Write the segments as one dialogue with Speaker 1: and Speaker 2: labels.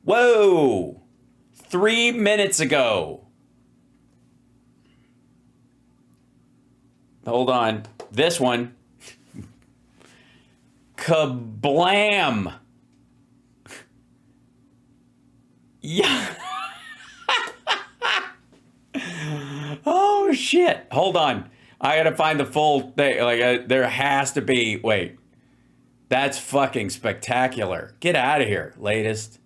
Speaker 1: Whoa! 3 minutes ago. Hold on. This one. Kablam! Yeah. Oh, shit. Hold on. I gotta find the full thing. Like, there has to be. Wait. That's fucking spectacular. Get out of here. Latest.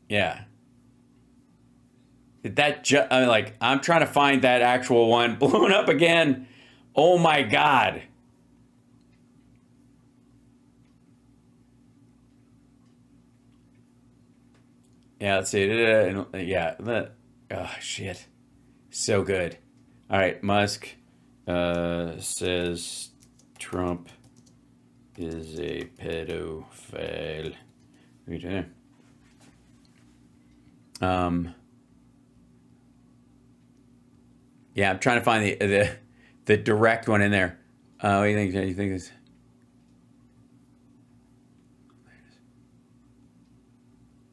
Speaker 1: Yeah. Did that I'm trying to find that actual one. Blown up again. Oh my God. Yeah, let's see. Yeah. Oh, shit. So good. All right. Musk says Trump is a pedophile. Yeah, I'm trying to find the direct one in there. What do you think? Do you think this?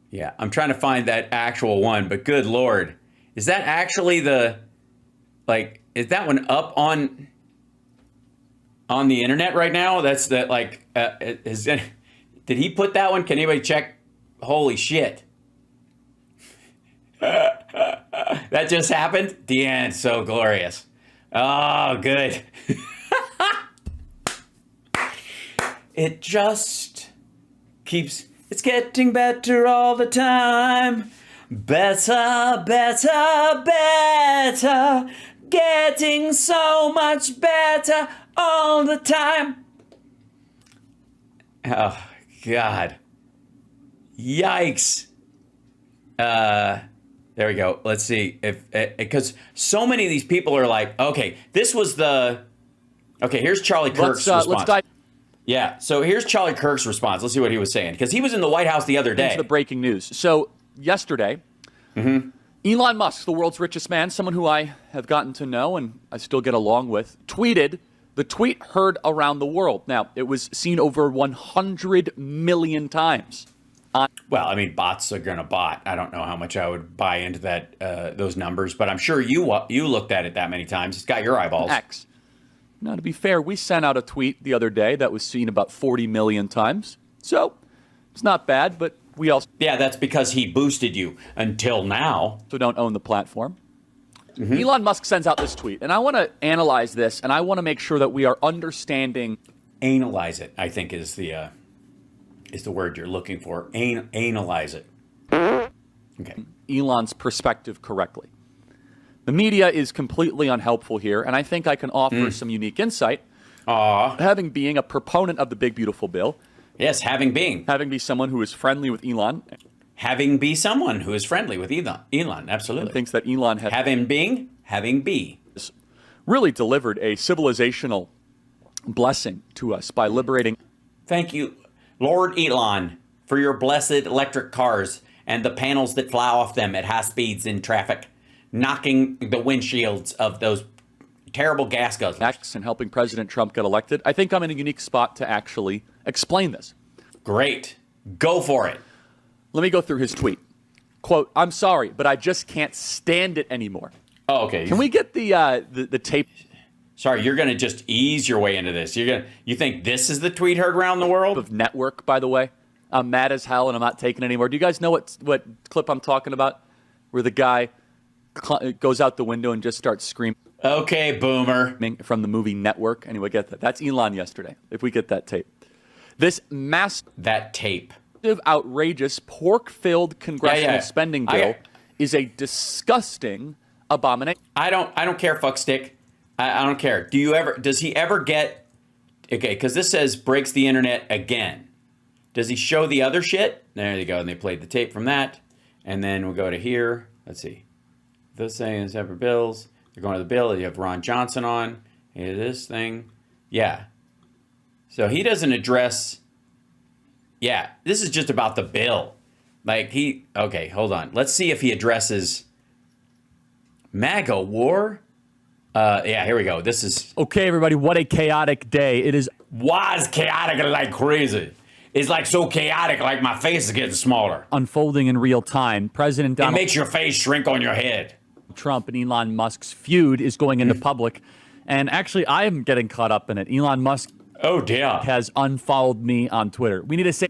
Speaker 1: Yeah, I'm trying to find that actual one, but good Lord. Is that actually is that one up on the internet right now? That's did he put that one? Can anybody check? Holy shit. That just happened? The end. So glorious. Oh, good. It just keeps... It's getting better all the time. Better, better, better. Getting so much better all the time. Oh, God. Yikes. There we go. Let's see because so many of these people are like, okay, here's Charlie Kirk's response. Yeah, so here's Charlie Kirk's response. Let's see what he was saying because he was in the White House the other day.
Speaker 2: Into the breaking news. So yesterday, Elon Musk, the world's richest man, someone who I have gotten to know and I still get along with, tweeted. The tweet heard around the world. Now, it was seen over 100 million times.
Speaker 1: Well, I mean, bots are going to bot. I don't know how much I would buy into that those numbers, but I'm sure you looked at it that many times. It's got your eyeballs.
Speaker 2: X. Now, to be fair, we sent out a tweet the other day that was seen about 40 million times. So, it's not bad, but we also...
Speaker 1: Yeah, that's because he boosted you until now.
Speaker 2: So don't own the platform. Elon Musk sends out this tweet, and I want to analyze this, and I want to make sure that we are understanding...
Speaker 1: Analyze it, I think, is the word you're looking for. Analyze it. Okay.
Speaker 2: Elon's perspective correctly. The media is completely unhelpful here, and I think I can offer some unique insight. Having being a proponent of the big, beautiful bill.
Speaker 1: Yes, having be
Speaker 2: someone who is friendly with Elon.
Speaker 1: Having be someone who is friendly with Elon, absolutely.
Speaker 2: And thinks that Elon has...
Speaker 1: Having be.
Speaker 2: Really delivered a civilizational blessing to us by liberating...
Speaker 1: Thank you, Lord Elon, for your blessed electric cars and the panels that fly off them at high speeds in traffic, knocking the windshields of those terrible gas guzzlers.
Speaker 2: And helping President Trump get elected. I think I'm in a unique spot to actually explain this.
Speaker 1: Great. Go for it.
Speaker 2: Let me go through his tweet. Quote, "I'm sorry, but I just can't stand it anymore."
Speaker 1: Oh, okay.
Speaker 2: Can we get the tape?
Speaker 1: Sorry, you're going to just ease your way into this. You think this is the tweet heard around the world?
Speaker 2: Of network, by the way. I'm mad as hell and I'm not taking it anymore. Do you guys know what clip I'm talking about? Where the guy goes out the window and just starts screaming.
Speaker 1: Okay, boomer.
Speaker 2: From the movie Network. Anyway, get that. That's Elon yesterday, if we get that tape. This
Speaker 1: That tape.
Speaker 2: outrageous, pork-filled congressional spending bill is a disgusting abomination.
Speaker 1: I don't care, fuckstick. I don't care. Does he ever get, okay, because this says breaks the internet again. Does he show the other shit? There you go. And they played the tape from that. And then we'll go to here. Let's see. This thing is separate bills. They're going to the bill. You have Ron Johnson on. Here's this thing. Yeah. So he doesn't address. Yeah. This is just about the bill. Okay, hold on. Let's see if he addresses MAGA war. Yeah, here we go. This is.
Speaker 2: Okay, everybody. What a chaotic day. It is.
Speaker 1: Was chaotic like crazy. is like so chaotic, like my face is getting smaller.
Speaker 2: Unfolding in real time. President
Speaker 1: It
Speaker 2: Donald
Speaker 1: makes your face shrink on your head.
Speaker 2: Trump and Elon Musk's feud is going into public. And actually, I am getting caught up in it. Elon Musk has unfollowed me on Twitter. We need to say...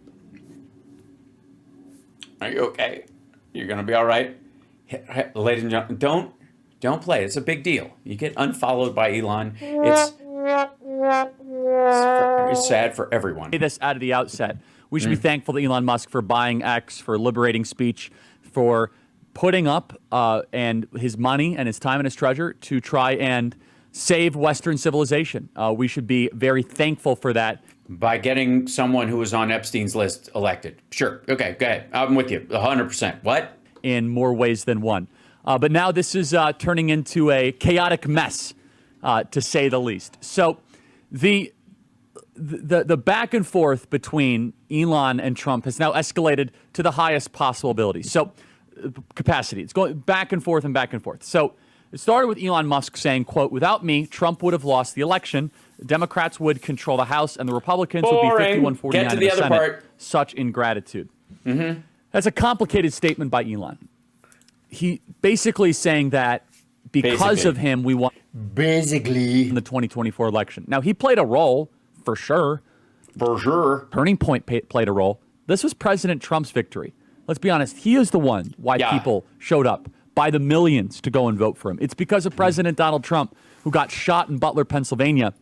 Speaker 1: Are you okay? You're going to be all right? Ladies and gentlemen, don't play. It's a big deal. You get unfollowed by Elon. It's very sad for everyone.
Speaker 2: This out of the outset. We should be thankful to Elon Musk for buying X, for liberating speech, for putting up and his money and his time and his treasure to try and save Western civilization. We should be very thankful for that.
Speaker 1: By getting someone who was on Epstein's list elected. Sure. Okay, go ahead. I'm with you. 100%. What?
Speaker 2: In more ways than one. But now this is turning into a chaotic mess, to say the least. So the back and forth between Elon and Trump has now escalated to the highest possible ability. So capacity. It's going back and forth and back and forth. So it started with Elon Musk saying, quote, without me, Trump would have lost the election. Democrats would control the House and the Republicans would be 51-49
Speaker 1: Get to the
Speaker 2: in the
Speaker 1: other
Speaker 2: Senate.
Speaker 1: part.
Speaker 2: Such ingratitude. That's a complicated statement by Elon. He basically saying that because of him, we won in the 2024 election. Now, he played a role, for sure.
Speaker 1: For sure.
Speaker 2: Turning Point played a role. This was President Trump's victory. Let's be honest. He is the one why people showed up by the millions to go and vote for him. It's because of President Donald Trump, who got shot in Butler, Pennsylvania.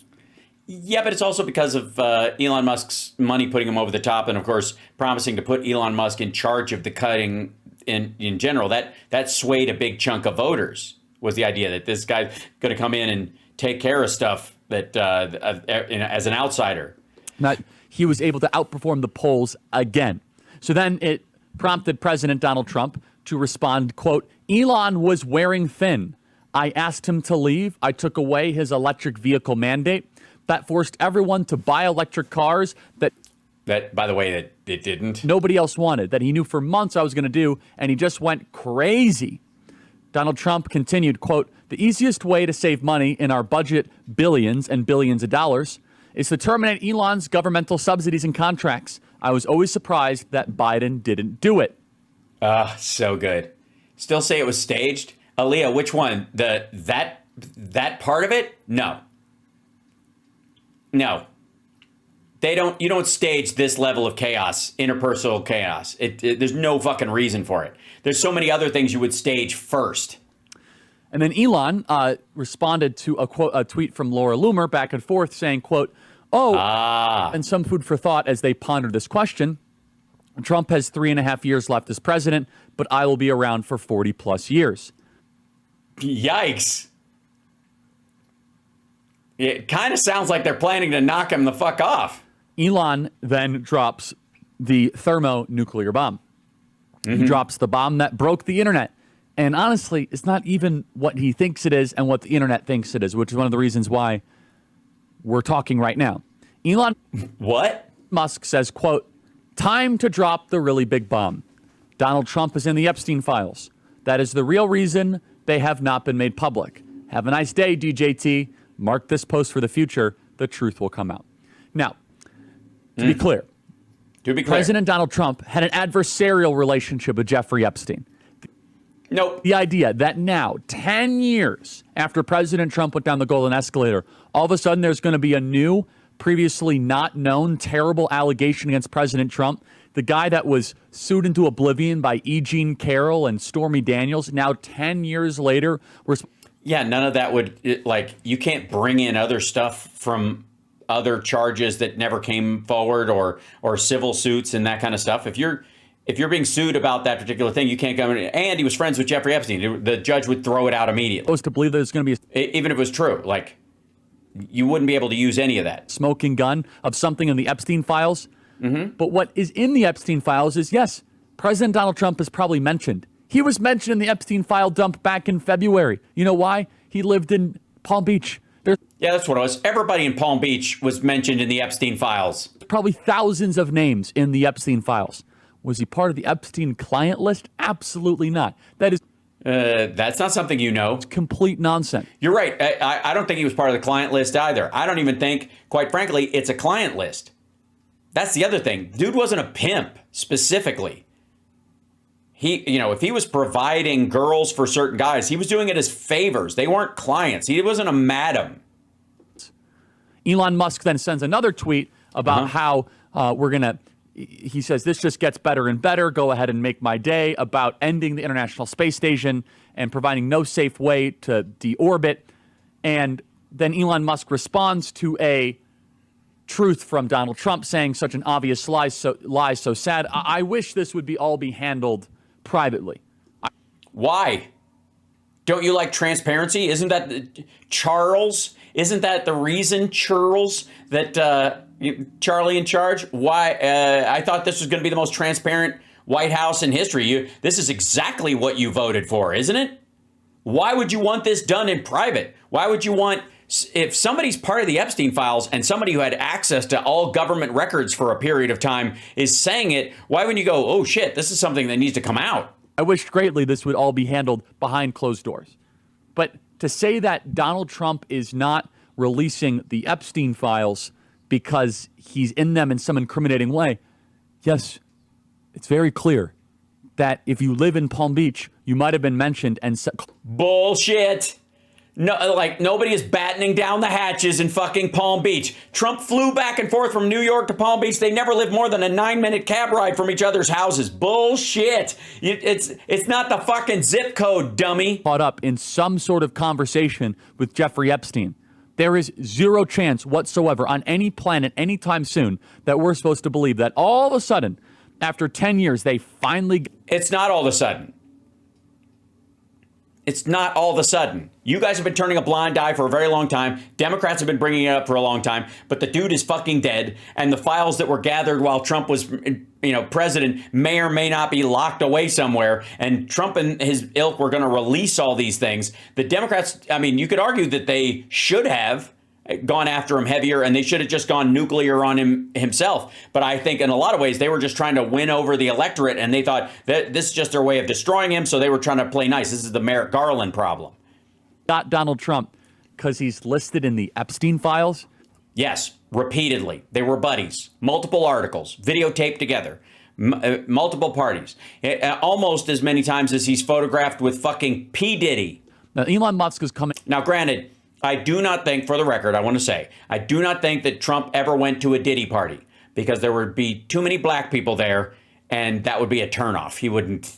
Speaker 1: Yeah, but it's also because of Elon Musk's money putting him over the top, and of course promising to put Elon Musk in charge of the cutting in general. That swayed a big chunk of voters. Was the idea that this guy's going to come in and take care of stuff that as an outsider.
Speaker 2: He was able to outperform the polls again. So then it prompted President Donald Trump to respond, quote, Elon was wearing thin. I asked him to leave. I took away his electric vehicle mandate. That forced everyone to buy electric cars that,
Speaker 1: by the way, that it didn't.
Speaker 2: Nobody else wanted, that he knew for months I was going to do, and he just went crazy. Donald Trump continued, quote, the easiest way to save money in our budget, billions and billions of dollars, is to terminate Elon's governmental subsidies and contracts. I was always surprised that Biden didn't do it.
Speaker 1: So good. Still say it was staged? Aaliyah, which one? That part of it? No. No. You don't stage this level of chaos, interpersonal chaos. There's no fucking reason for it. There's so many other things you would stage first.
Speaker 2: And then Elon responded to a tweet from Laura Loomer back and forth saying, quote, and some food for thought as they pondered this question. Trump has 3.5 years left as president, but I will be around for 40 plus years.
Speaker 1: Yikes. It kind of sounds like they're planning to knock him the fuck off.
Speaker 2: Elon then drops the thermonuclear bomb. He drops the bomb that broke the internet. And honestly, it's not even what he thinks it is and what the internet thinks it is, which is one of the reasons why we're talking right now. Elon Musk says, quote, time to drop the really big bomb. Donald Trump is in the Epstein files. That is the real reason they have not been made public. Have a nice day, DJT. Mark this post for the future. The truth will come out. Now, to be clear, President Donald Trump had an adversarial relationship with Jeffrey Epstein.
Speaker 1: Nope.
Speaker 2: The idea that now, 10 years after President Trump went down the golden escalator, all of a sudden there's going to be a new, previously not known, terrible allegation against President Trump. The guy that was sued into oblivion by E. Jean Carroll and Stormy Daniels, now 10 years later,
Speaker 1: yeah, none of that would, you can't bring in other stuff from other charges that never came forward or civil suits and that kind of stuff. If you're being sued about that particular thing, you can't come in. And he was friends with Jeffrey Epstein. The judge would throw it out immediately.
Speaker 2: Supposed to believe that it's going to be
Speaker 1: even if it was true, you wouldn't be able to use any of that.
Speaker 2: Smoking gun of something in the Epstein files. But what is in the Epstein files is, yes, President Donald Trump is probably mentioned. He was mentioned in the Epstein file dump back in February. You know why? He lived in Palm Beach.
Speaker 1: Yeah, that's what it was. Everybody in Palm Beach was mentioned in the Epstein files.
Speaker 2: Probably thousands of names in the Epstein files. Was he part of the Epstein client list? Absolutely not. That is...
Speaker 1: that's not something you know.
Speaker 2: It's complete nonsense.
Speaker 1: You're right. I don't think he was part of the client list either. I don't even think, quite frankly, it's a client list. That's the other thing. Dude wasn't a pimp specifically. If he was providing girls for certain guys, he was doing it as favors. They weren't clients. He wasn't a madam.
Speaker 2: Elon Musk then sends another tweet about how he says, this just gets better and better. Go ahead and make my day, about ending the International Space Station and providing no safe way to deorbit. And then Elon Musk responds to a truth from Donald Trump saying, such an obvious lie, so sad. I wish this would all be handled privately.
Speaker 1: Why? Don't you like transparency? Isn't that Charles? Isn't that the reason, Charles, that Charlie in charge? Why? I thought this was going to be the most transparent White House in history. This is exactly what you voted for, isn't it? Why would you want this done in private? Why would you want, if somebody's part of the Epstein files and somebody who had access to all government records for a period of time is saying it, why wouldn't you go, oh shit, this is something that needs to come out?
Speaker 2: I wished greatly this would all be handled behind closed doors. But to say that Donald Trump is not releasing the Epstein files because he's in them in some incriminating way, yes, it's very clear that if you live in Palm Beach, you might have been mentioned and
Speaker 1: bullshit. No, like nobody is battening down the hatches in fucking Palm Beach. Trump flew back and forth from New York to Palm Beach. They never lived more than a 9-minute cab ride from each other's houses. Bullshit. It's not the fucking zip code, dummy.
Speaker 2: Caught up in some sort of conversation with Jeffrey Epstein. There is zero chance whatsoever on any planet anytime soon that we're supposed to believe that all of a sudden, after 10 years, they finally...
Speaker 1: It's not all of a sudden. It's not all of a sudden. You guys have been turning a blind eye for a very long time. Democrats have been bringing it up for a long time. But the dude is fucking dead. And the files that were gathered while Trump was, president may or may not be locked away somewhere. And Trump and his ilk were going to release all these things. The Democrats, you could argue that they should have gone after him heavier, and they should have just gone nuclear on himself. But I think in a lot of ways, they were just trying to win over the electorate, and they thought that this is just their way of destroying him, so they were trying to play nice. This is the Merrick Garland problem.
Speaker 2: Got Donald Trump because he's listed in the Epstein files?
Speaker 1: Yes, repeatedly. They were buddies. Multiple articles, videotaped together. Multiple parties. Almost as many times as he's photographed with fucking P. Diddy.
Speaker 2: Now, Elon Musk is coming...
Speaker 1: Now, granted... I do not think, for the record, I want to say, I do not think that Trump ever went to a Diddy party because there would be too many black people there and that would be a turnoff. He wouldn't,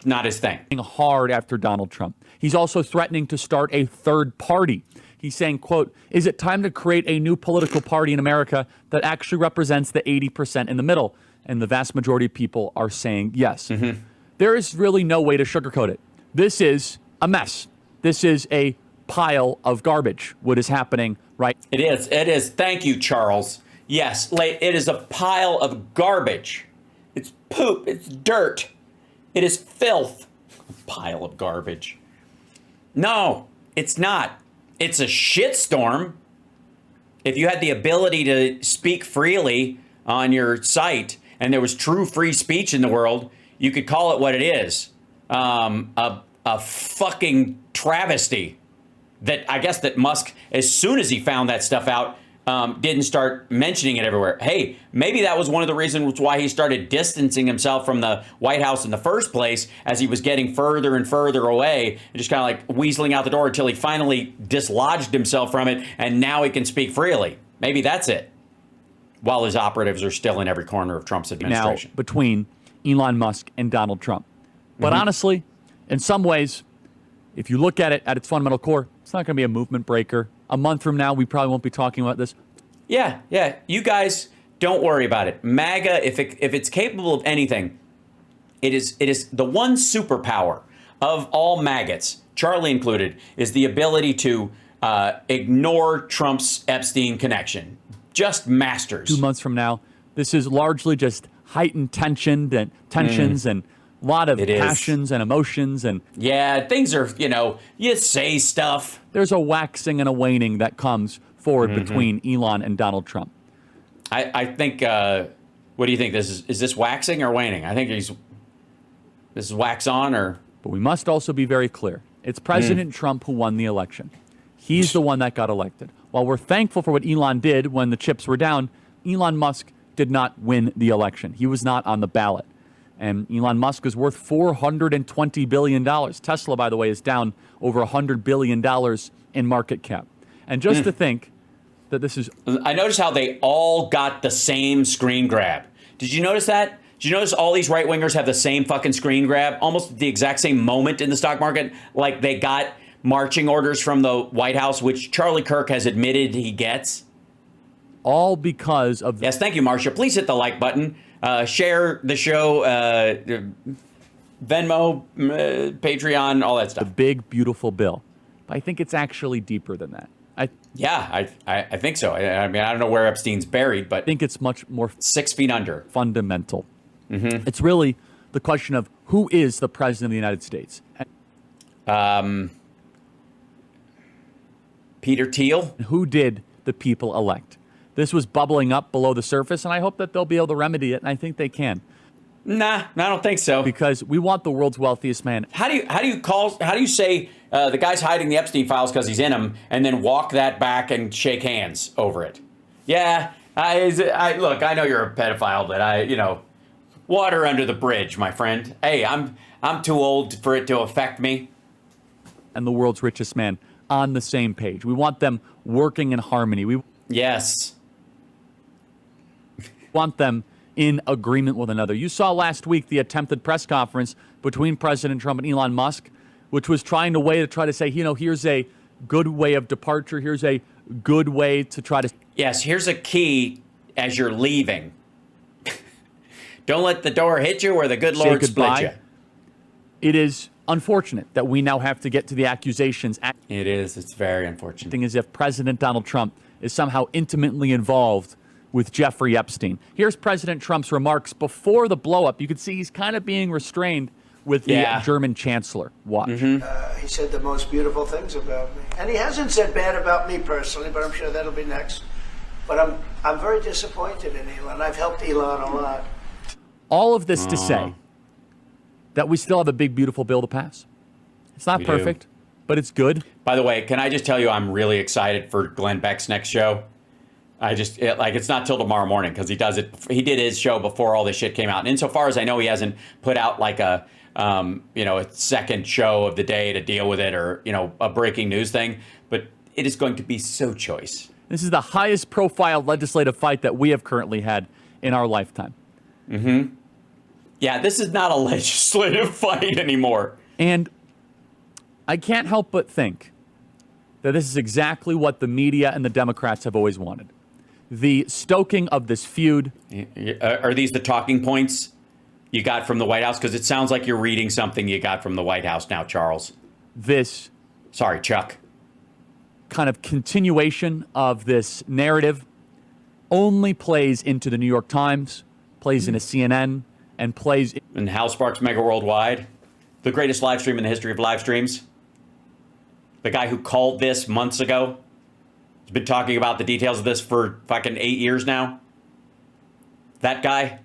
Speaker 1: not his thing.
Speaker 2: Hard after Donald Trump. He's also threatening to start a third party. He's saying, quote, is it time to create a new political party in America that actually represents the 80% in the middle? And the vast majority of people are saying yes. Mm-hmm. There is really no way to sugarcoat it. This is a mess. This is a pile of garbage, what is happening right.
Speaker 1: It is. Thank you, Charles. Yes, it is a pile of garbage. It's poop. It's dirt. It is filth. A pile of garbage. No, it's not. It's a shitstorm. If you had the ability to speak freely on your site and there was true free speech in the world, you could call it what it is. A fucking travesty. That I guess that Musk, as soon as he found that stuff out, didn't start mentioning it everywhere. Hey, maybe that was one of the reasons why he started distancing himself from the White House in the first place, as he was getting further and further away and just kind of like weaseling out the door until he finally dislodged himself from it. And now he can speak freely. Maybe that's it. While his operatives are still in every corner of Trump's administration.
Speaker 2: Now, between Elon Musk and Donald Trump. But honestly, in some ways, if you look at it at its fundamental core, it's not going to be a movement breaker. A month from now, we probably won't be talking about this.
Speaker 1: Yeah. You guys, don't worry about it. MAGA, if it's capable of anything, it is the one superpower of all maggots, Charlie included, is the ability to ignore Trump's Epstein connection. Just masters.
Speaker 2: 2 months from now, this is largely just heightened tensions and a lot of passions and emotions. And
Speaker 1: yeah, things are, you say stuff.
Speaker 2: There's a waxing and a waning that comes forward between Elon and Donald Trump.
Speaker 1: I think, what do you think? Is this waxing or waning? I think this is wax on or...
Speaker 2: But we must also be very clear. It's President Trump who won the election. He's the one that got elected. While we're thankful for what Elon did when the chips were down, Elon Musk did not win the election. He was not on the ballot. And Elon Musk is worth $420 billion. Tesla, by the way, is down over $100 billion in market cap. And just to think that this is...
Speaker 1: I noticed how they all got the same screen grab. Did you notice that? Did you notice all these right-wingers have the same fucking screen grab? Almost the exact same moment in the stock market? Like they got marching orders from the White House, which Charlie Kirk has admitted he gets.
Speaker 2: All because of...
Speaker 1: Yes, thank you, Marcia. Please hit the like button. Share the show, Venmo, Patreon, all that stuff.
Speaker 2: The big, beautiful bill. But I think it's actually deeper than that. I
Speaker 1: think so. I mean, I don't know where Epstein's buried, but...
Speaker 2: I think it's much more...
Speaker 1: 6 feet under.
Speaker 2: Fundamental. It's really the question of who is the president of the United States.
Speaker 1: Peter Thiel?
Speaker 2: Who did the people elect? This was bubbling up below the surface, and I hope that they'll be able to remedy it, and I think they can.
Speaker 1: Nah, I don't think so.
Speaker 2: Because we want the world's wealthiest man.
Speaker 1: How do you say the guy's hiding the Epstein files because he's in them, and then walk that back and shake hands over it? Yeah, look, I know you're a pedophile, but water under the bridge, my friend. Hey, I'm too old for it to affect me.
Speaker 2: And the world's richest man on the same page. We want them working in harmony.
Speaker 1: Yes.
Speaker 2: Want them in agreement with another. You saw last week the attempted press conference between President Trump and Elon Musk, which was trying to say, here's a good way of departure. Here's a good way to try to...
Speaker 1: Yes, here's a key as you're leaving. Don't let the door hit you or the good Lord split you.
Speaker 2: It is unfortunate that we now have to get to the accusations.
Speaker 1: It is. It's very unfortunate.
Speaker 2: As if President Donald Trump is somehow intimately involved with Jeffrey Epstein. Here's President Trump's remarks before the blow-up. You can see he's kind of being restrained with the German chancellor. Watch.
Speaker 3: He said the most beautiful things about me. And he hasn't said bad about me personally, but I'm sure that'll be next. But I'm very disappointed in Elon. I've helped Elon a lot.
Speaker 2: All of this to say that we still have a big, beautiful bill to pass. It's not perfect, but it's good.
Speaker 1: By the way, can I just tell you I'm really excited for Glenn Beck's next show? It's not till tomorrow morning because he did his show before all this shit came out. And insofar as I know, he hasn't put out like a second show of the day to deal with it or, a breaking news thing. But it is going to be so choice.
Speaker 2: This is the highest profile legislative fight that we have currently had in our lifetime.
Speaker 1: Yeah, this is not a legislative fight anymore.
Speaker 2: And I can't help but think that this is exactly what the media and the Democrats have always wanted. The stoking of this feud.
Speaker 1: Are these the talking points you got from the White House? Because it sounds like you're reading something you got from the White House now, Charles.
Speaker 2: Sorry,
Speaker 1: Chuck.
Speaker 2: Kind of continuation of this narrative only plays into the New York Times, plays into CNN, and plays
Speaker 1: in Hal Sparks Mega Worldwide, the greatest live stream in the history of live streams. The guy who called this months ago has been talking about the details of this for fucking 8 years now. That guy,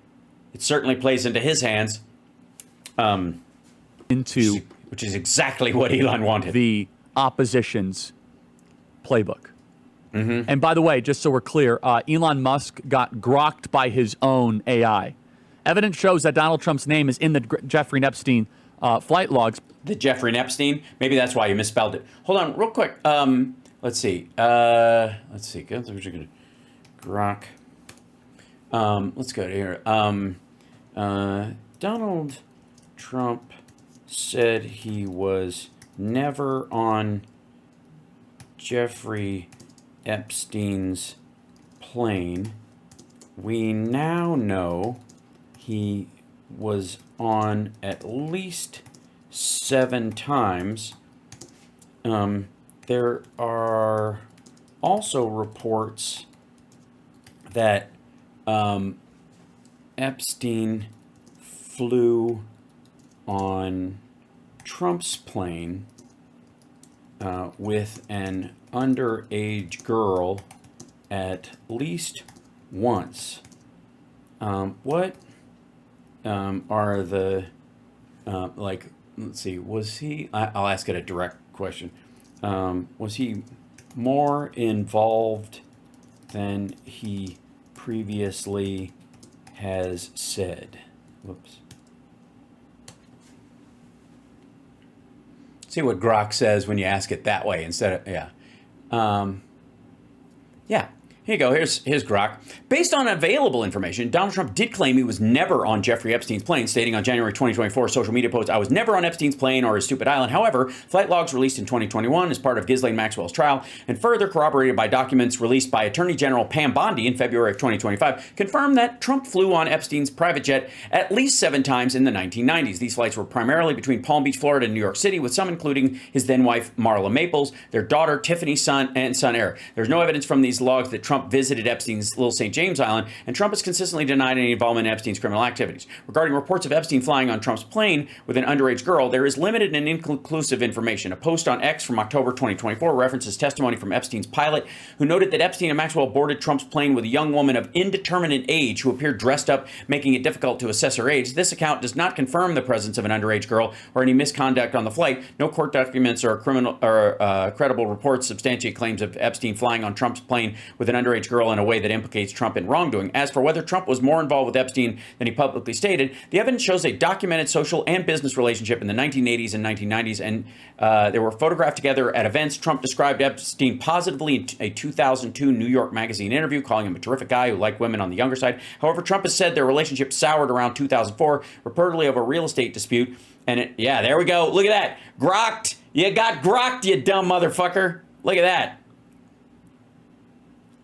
Speaker 1: it certainly plays into his hands. Which is exactly what Elon wanted.
Speaker 2: The opposition's playbook. And by the way, just so we're clear, Elon Musk got grokked by his own AI. Evidence shows that Donald Trump's name is in the Jeffrey Epstein flight logs.
Speaker 1: The Jeffrey Epstein? Maybe that's why you misspelled it. Hold on, real quick. Let's see. Grok. Let's go to here. Donald Trump said he was never on Jeffrey Epstein's plane. We now know he was on at least 7 times. There are also reports that Epstein flew on Trump's plane with an underage girl at least once. What are the let's see, was he, I'll ask it a direct question. Was he more involved than he previously has said. Whoops. See what Grok says when you ask it that way instead of, yeah. Yeah. Here you go. Here's Grok. Based on available information, Donald Trump did claim he was never on Jeffrey Epstein's plane, stating on January 2024 social media post, "I was never on Epstein's plane or his stupid island." However, flight logs released in 2021 as part of Ghislaine Maxwell's trial and further corroborated by documents released by Attorney General Pam Bondi in February of 2025 confirmed that Trump flew on Epstein's private jet at least 7 times in the 1990s. These flights were primarily between Palm Beach, Florida and New York City, with some including his then-wife Marla Maples, their daughter Tiffany, son Eric. There's no evidence from these logs that Trump visited Epstein's Little St. James Island, and Trump has consistently denied any involvement in Epstein's criminal activities. Regarding reports of Epstein flying on Trump's plane with an underage girl, there is limited and inconclusive information. A post on X from October 2024 references testimony from Epstein's pilot, who noted that Epstein and Maxwell boarded Trump's plane with a young woman of indeterminate age who appeared dressed up, making it difficult to assess her age. This account does not confirm the presence of an underage girl or any misconduct on the flight. No court documents or credible reports substantiate claims of Epstein flying on Trump's plane with an underage girl in a way that implicates Trump in wrongdoing. As for whether Trump was more involved with Epstein than he publicly stated, the evidence shows a documented social and business relationship in the 1980s and 1990s, and they were photographed together at events. Trump described Epstein positively in a 2002 New York Magazine interview, calling him a terrific guy who liked women on the younger side. However, Trump has said their relationship soured around 2004, reportedly over a real estate dispute. And yeah, there we go. Look at that. Grokked. You got grokked, you dumb motherfucker. Look at that.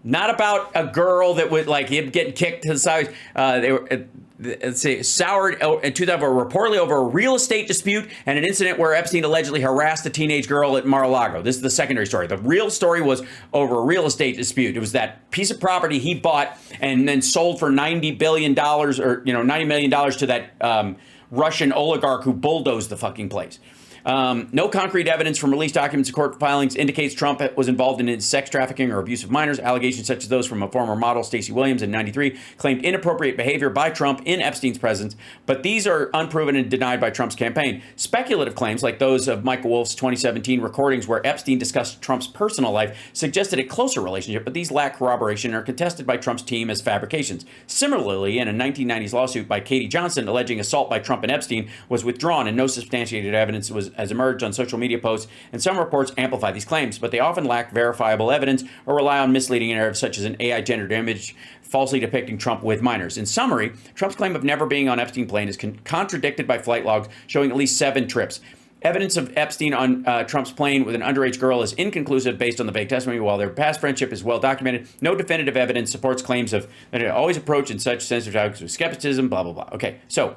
Speaker 1: Not about a girl that would like him getting kicked to the side. They were, let's say, soured in 2000, reportedly over a real estate dispute and an incident where Epstein allegedly harassed a teenage girl at Mar-a-Lago. This is the secondary story. The real story was over a real estate dispute. It was that piece of property he bought and then sold for $90 billion or $90 million to that Russian oligarch who bulldozed the fucking place. No concrete evidence from released documents and court filings indicates Trump was involved in sex trafficking or abuse of minors. Allegations such as those from a former model, Stacey Williams, in '93 claimed inappropriate behavior by Trump in Epstein's presence, but these are unproven and denied by Trump's campaign. Speculative claims like those of Michael Wolff's 2017 recordings where Epstein discussed Trump's personal life suggested a closer relationship, but these lack corroboration and are contested by Trump's team as fabrications. Similarly, in a 1990s lawsuit by Katie Johnson alleging assault by Trump and Epstein was withdrawn and no substantiated evidence has emerged on social media posts, and some reports amplify these claims, but they often lack verifiable evidence or rely on misleading narratives such as an AI gendered image falsely depicting Trump with minors. In summary, Trump's claim of never being on Epstein plane is contradicted by flight logs showing at least 7 trips. Evidence of Epstein on Trump's plane with an underage girl is inconclusive based on the vague testimony. While their past friendship is well documented, no definitive evidence supports claims of that it always approach in such sensitive topics with skepticism, blah, blah, blah. Okay, so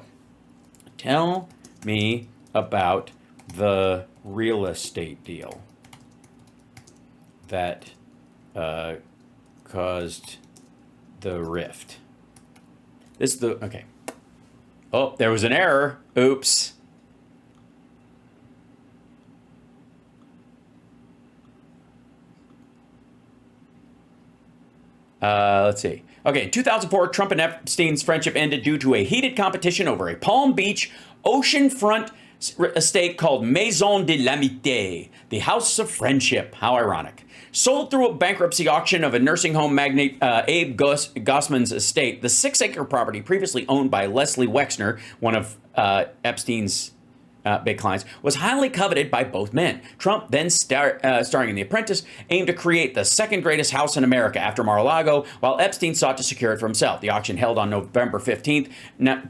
Speaker 1: tell me about the real estate deal that caused the rift. This is the, okay. Oh, there was an error. Oops. Let's see. Okay, in 2004, Trump and Epstein's friendship ended due to a heated competition over a Palm Beach oceanfront estate called Maison de l'Amitié, the House of Friendship. How ironic. Sold through a bankruptcy auction of a nursing home magnate Abe Gossman's estate, the 6-acre property previously owned by Leslie Wexner, one of Epstein's big clients, was highly coveted by both men. Trump, then starring in The Apprentice, aimed to create the second greatest house in America after Mar-a-Lago, while Epstein sought to secure it for himself. The auction, held on November 15th,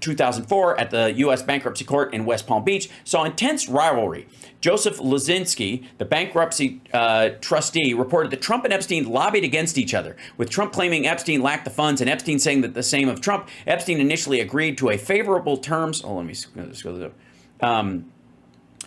Speaker 1: 2004 at the U.S. Bankruptcy Court in West Palm Beach, saw intense rivalry. Joseph Lozinski, the bankruptcy trustee, reported that Trump and Epstein lobbied against each other, with Trump claiming Epstein lacked the funds and Epstein saying that the same of Trump. Epstein initially agreed to a favorable terms. Oh, let me just go there.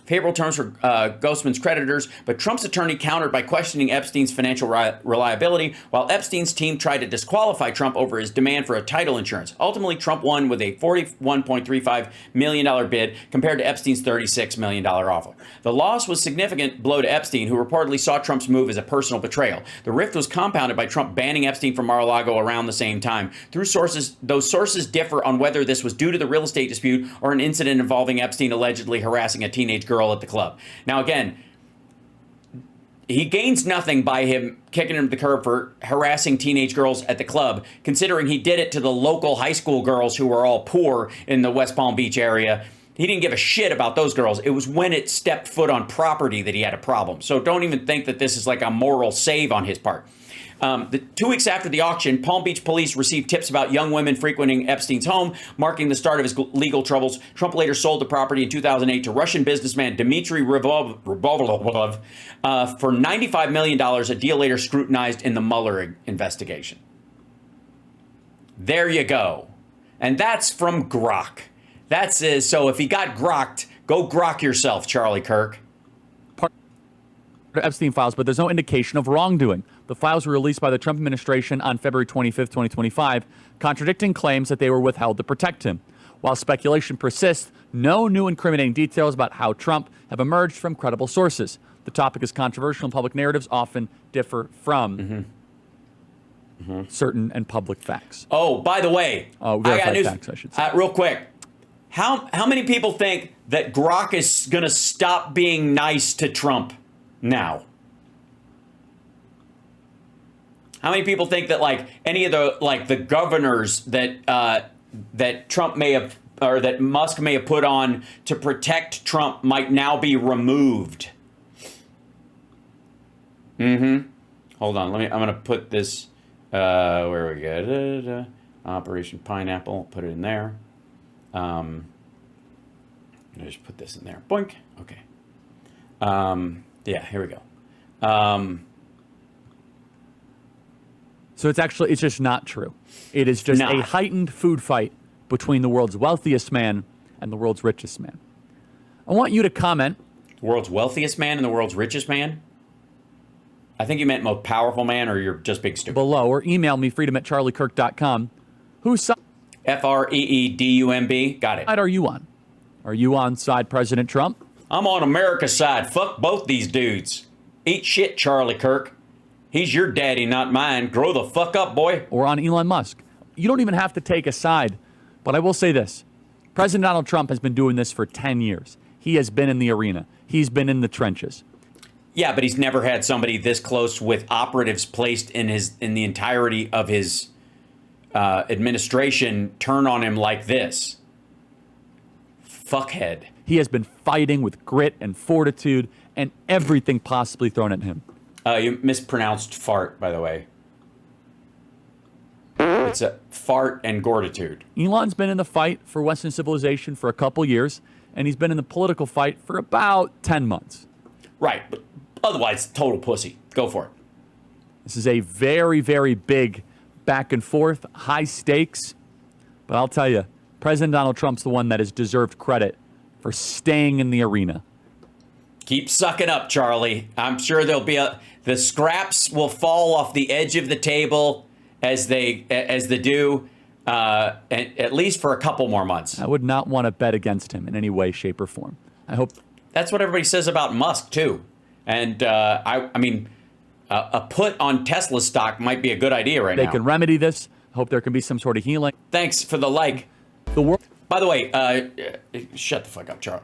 Speaker 1: Favorable terms for Gossman's creditors, but Trump's attorney countered by questioning Epstein's financial reliability, while Epstein's team tried to disqualify Trump over his demand for a title insurance. Ultimately, Trump won with a $41.35 million bid compared to Epstein's $36 million offer. The loss was a significant blow to Epstein, who reportedly saw Trump's move as a personal betrayal. The rift was compounded by Trump banning Epstein from Mar-a-Lago around the same time. Those sources differ on whether this was due to the real estate dispute or an incident involving Epstein allegedly harassing a teenage girl at the club. Now, again, he gains nothing by him kicking him to the curb for harassing teenage girls at the club, considering he did it to the local high school girls who were all poor in the West Palm Beach area. He didn't give a shit about those girls. It was when it stepped foot on property that he had a problem. So don't even think that this is like a moral save on his part. 2 weeks after the auction, Palm Beach police received tips about young women frequenting Epstein's home, marking the start of his legal troubles. Trump later sold the property in 2008 to Russian businessman Dmitry Revolov for $95 million, a deal later scrutinized in the Mueller investigation. There you go. And that's from Grok. So if he got grokked, go grok yourself, Charlie Kirk.
Speaker 2: Epstein files, but there's no indication of wrongdoing. The files were released by the Trump administration on February 25th, 2025, contradicting claims that they were withheld to protect him. While speculation persists, no new incriminating details about how Trump have emerged from credible sources. The topic is controversial, and public narratives often differ from certain and public facts.
Speaker 1: Oh, by the way,
Speaker 2: verified facts, I should say.
Speaker 1: Real quick. How many people think that Grok is going to stop being nice to Trump now? How many people think that like any of the governors that that Trump may have or that Musk may have put on to protect Trump might now be removed? Hold on, I'm going to put this where we go. Operation Pineapple, put it in there. I'm gonna just put this in there. Boink. Okay. Yeah, here we go.
Speaker 2: So it's just not true. It is just a heightened food fight between the world's wealthiest man and the world's richest man. I want you to comment.
Speaker 1: The world's wealthiest man and the world's richest man? I think you meant most powerful man, or you're just big stupid.
Speaker 2: Below, or email me, freedom@charliekirk.com. Whose side
Speaker 1: FREEDUMB. Got it.
Speaker 2: are you on? Are you on side President Trump?
Speaker 1: I'm on America's side. Fuck both these dudes. Eat shit, Charlie Kirk. He's your daddy, not mine. Grow the fuck up, boy.
Speaker 2: Or on Elon Musk? You don't even have to take a side, but I will say this. President Donald Trump has been doing this for 10 years. He has been in the arena. He's been in the trenches.
Speaker 1: Yeah, but he's never had somebody this close with operatives placed in the entirety of his administration turn on him like this. Fuckhead.
Speaker 2: He has been fighting with grit and fortitude and everything possibly thrown at him.
Speaker 1: You mispronounced fart, by the way. It's a fart and gratitude.
Speaker 2: Elon's been in the fight for Western civilization for a couple years, and he's been in the political fight for about 10 months.
Speaker 1: Right, but otherwise, total pussy. Go for it.
Speaker 2: This is a very, very big back and forth, high stakes. But I'll tell you, President Donald Trump's the one that has deserved credit for staying in the arena.
Speaker 1: Keep sucking up, Charlie. I'm sure there'll be the scraps will fall off the edge of the table as they do, at least for a couple more months.
Speaker 2: I would not want to bet against him in any way, shape, or form. I hope
Speaker 1: that's what everybody says about Musk too. And I mean, a put on Tesla stock might be a good idea right now.
Speaker 2: They can remedy this. Hope there can be some sort of healing.
Speaker 1: Thanks for the like.
Speaker 2: The world.
Speaker 1: By the way, shut the fuck up, Chuck.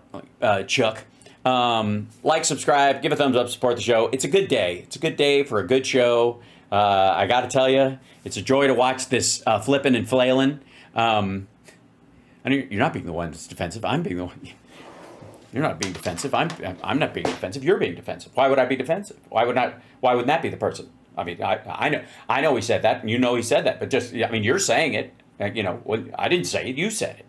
Speaker 1: Like, subscribe, give a thumbs up, support the show. It's a good day. It's a good day for a good show. I got to tell you, it's a joy to watch this flipping and flailing. I know you're not being the one that's defensive. I'm being the one. You're not being defensive. I'm not being defensive. You're being defensive. Why would I be defensive? Why wouldn't that be the person? I mean, I know he said that, and you know he said that, but just, I mean, you're saying it. You know, I didn't say it. You said it.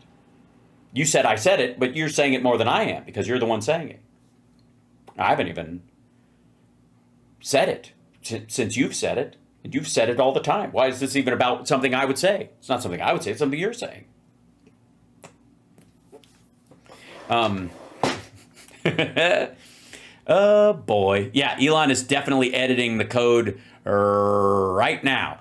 Speaker 1: You said I said it, but you're saying it more than I am because you're the one saying it. I haven't even said it since you've said it, and you've said it all the time. Why is this even about something I would say? It's not something I would say. It's something you're saying. Oh, boy. Yeah, Elon is definitely editing the code right now.